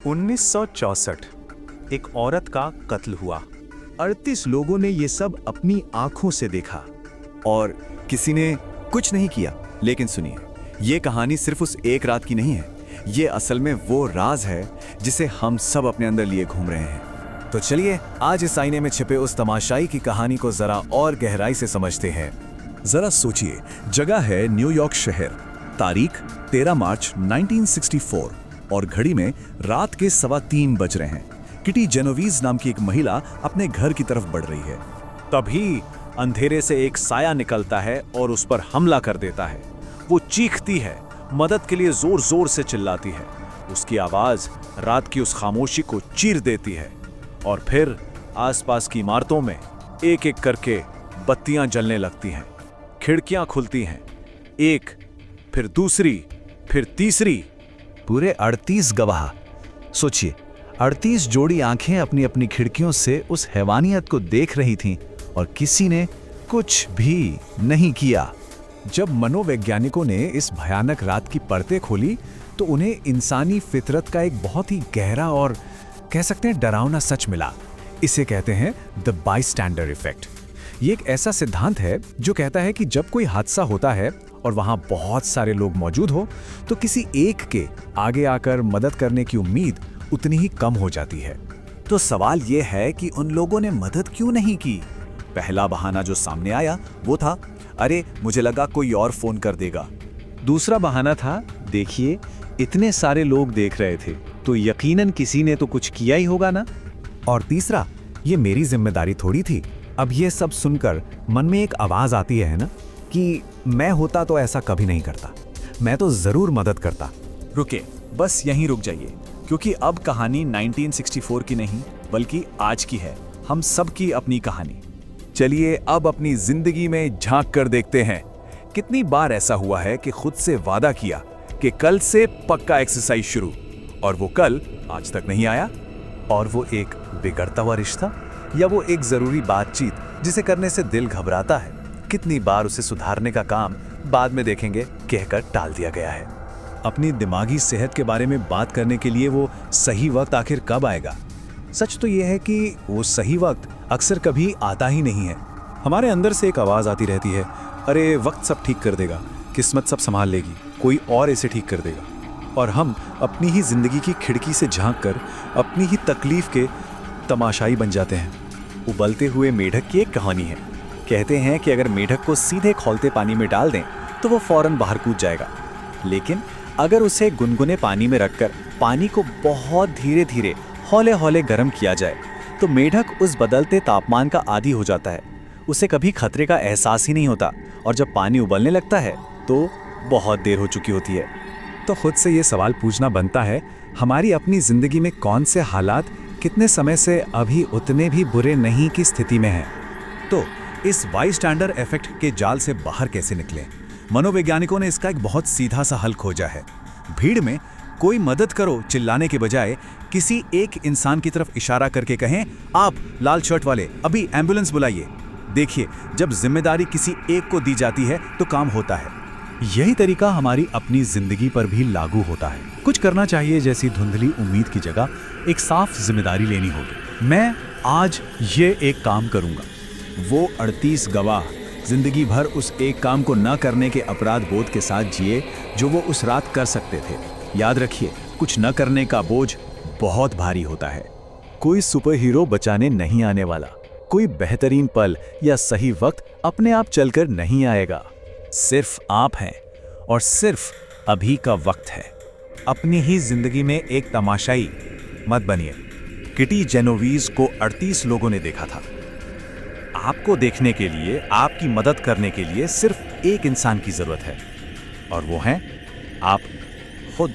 1964 एक औरत का कत्ल हुआ। 38 लोगों ने ये सब अपनी आंखों से देखा और किसी ने कुछ नहीं किया। लेकिन सुनिए, ये कहानी सिर्फ उस एक रात की नहीं है। ये असल में वो राज है जिसे हम सब अपने अंदर लिए घूम रहे हैं। तो चलिए आज इस आईने में छिपे उस तमाशाई की कहानी को जरा और गहराई से समझते हैं। जरा सोचिए, जगह है न्यूयॉर्क शहर, तारीख 13 मार्च 1964 और घड़ी में रात के 3:15 बज रहे हैं। किटी जेनोवीज नाम की एक महिला अपने घर की तरफ बढ़ रही है। तभी अंधेरे से एक साया निकलता है और उस पर हमला कर देता है। वो चीखती है, मदद के लिए जोर जोर से चिल्लाती है। उसकी आवाज रात की उस खामोशी को चीर देती है और फिर आसपास की इमारतों में एक एक करके बत्तियां जलने लगती हैं, खिड़कियां खुलती हैं, एक फिर दूसरी फिर तीसरी। पूरे 38 गवाह। सोचिए, 38 जोड़ी आंखें अपनी अपनी खिड़कियों से उस हैवानियत को देख रही थीं और किसी ने कुछ भी नहीं किया। जब मनोवैज्ञानिकों ने इस भयानक रात की परतें खोली तो उन्हें इंसानी फितरत का एक बहुत ही गहरा और कह सकते हैं डरावना सच मिला। इसे कहते हैं द बाईस्टैंडर इफेक्ट। ये एक ऐसा सिद्धांत है जो कहता है कि जब कोई हादसा होता है और वहां बहुत सारे लोग मौजूद हो तो किसी एक के आगे आकर मदद करने की उम्मीद उतनी ही कम हो जाती है। तो सवाल यह है कि उन लोगों ने मदद क्यों नहीं की? पहला बहाना जो सामने आया वो था, अरे मुझे लगा कोई और फोन कर देगा। दूसरा बहाना था, देखिए इतने सारे लोग देख रहे थे तो यकीनन किसी ने तो कुछ किया ही होगा ना। और तीसरा, ये मेरी जिम्मेदारी थोड़ी थी। अब ये सब सुनकर मन में एक आवाज आती है ना कि मैं होता तो ऐसा कभी नहीं करता, मैं तो जरूर मदद करता। रुके, बस यहीं रुक जाइए, क्योंकि अब कहानी 1964 की नहीं बल्कि आज की है, हम सब की अपनी कहानी। चलिए अब अपनी जिंदगी में झांक कर देखते हैं। कितनी बार ऐसा हुआ है कि खुद से वादा किया कि कल से पक्का एक्सरसाइज शुरू, और वो कल आज तक नहीं आया। और वो एक बिगड़ता हुआ रिश्ता या वो एक जरूरी बातचीत जिसे करने से दिल घबराता है, कितनी बार उसे सुधारने का काम बाद में देखेंगे कहकर टाल दिया गया है। अपनी दिमागी सेहत के बारे में बात करने के लिए वो सही वक्त आखिर कब आएगा? सच तो ये है कि वो सही वक्त अक्सर कभी आता ही नहीं है। हमारे अंदर से एक आवाज़ आती रहती है, अरे वक्त सब ठीक कर देगा, किस्मत सब संभाल लेगी, कोई और इसे ठीक कर देगा। और हम अपनी ही जिंदगी की खिड़की से झांक कर अपनी ही तकलीफ के तमाशाई बन जाते हैं। उबलते हुए मेढक की एक कहानी है। कहते हैं कि अगर मेढक को सीधे खौलते पानी में डाल दें तो वो फौरन बाहर कूद जाएगा, लेकिन अगर उसे गुनगुने पानी में रखकर पानी को बहुत धीरे धीरे हौले हौले गर्म किया जाए तो मेढक उस बदलते तापमान का आदी हो जाता है। उसे कभी खतरे का एहसास ही नहीं होता और जब पानी उबलने लगता है तो बहुत देर हो चुकी होती है। तो खुद से ये सवाल पूछना बनता है, हमारी अपनी जिंदगी में कौन से हालात कितने समय से अभी उतने भी बुरे नहीं की स्थिति में हैं? तो इस बाईस्टैंडर इफेक्ट के जाल से बाहर कैसे निकलें? मनोवैज्ञानिकों ने इसका एक बहुत सीधा सा हल खोजा है। भीड़ में कोई मदद करो चिल्लाने के बजाय किसी एक इंसान की तरफ इशारा करके कहें, आप लाल शर्ट वाले अभी एम्बुलेंस बुलाइए। देखिए, जब जिम्मेदारी किसी एक को दी जाती है तो काम होता है। यही तरीका हमारी अपनी जिंदगी पर भी लागू होता है। कुछ करना चाहिए जैसी धुंधली उम्मीद की जगह एक साफ जिम्मेदारी लेनी होगी। मैं आज ये एक काम करूंगा। वो 38 गवाह जिंदगी भर उस एक काम को न करने के अपराध बोध के साथ जिए जो वो उस रात कर सकते थे। याद रखिए, कुछ न करने का बोझ बहुत भारी होता है। कोई सुपर हीरो बचाने नहीं आने वाला, कोई बेहतरीन पल या सही वक्त अपने आप चलकर नहीं आएगा। सिर्फ आप हैं और सिर्फ अभी का वक्त है। अपनी ही जिंदगी में एक तमाशाई मत बनिए। किटी जेनोवीज को 38 लोगों ने देखा था। आपको देखने के लिए, आपकी मदद करने के लिए सिर्फ एक इंसान की जरूरत है, और वो हैं आप खुद।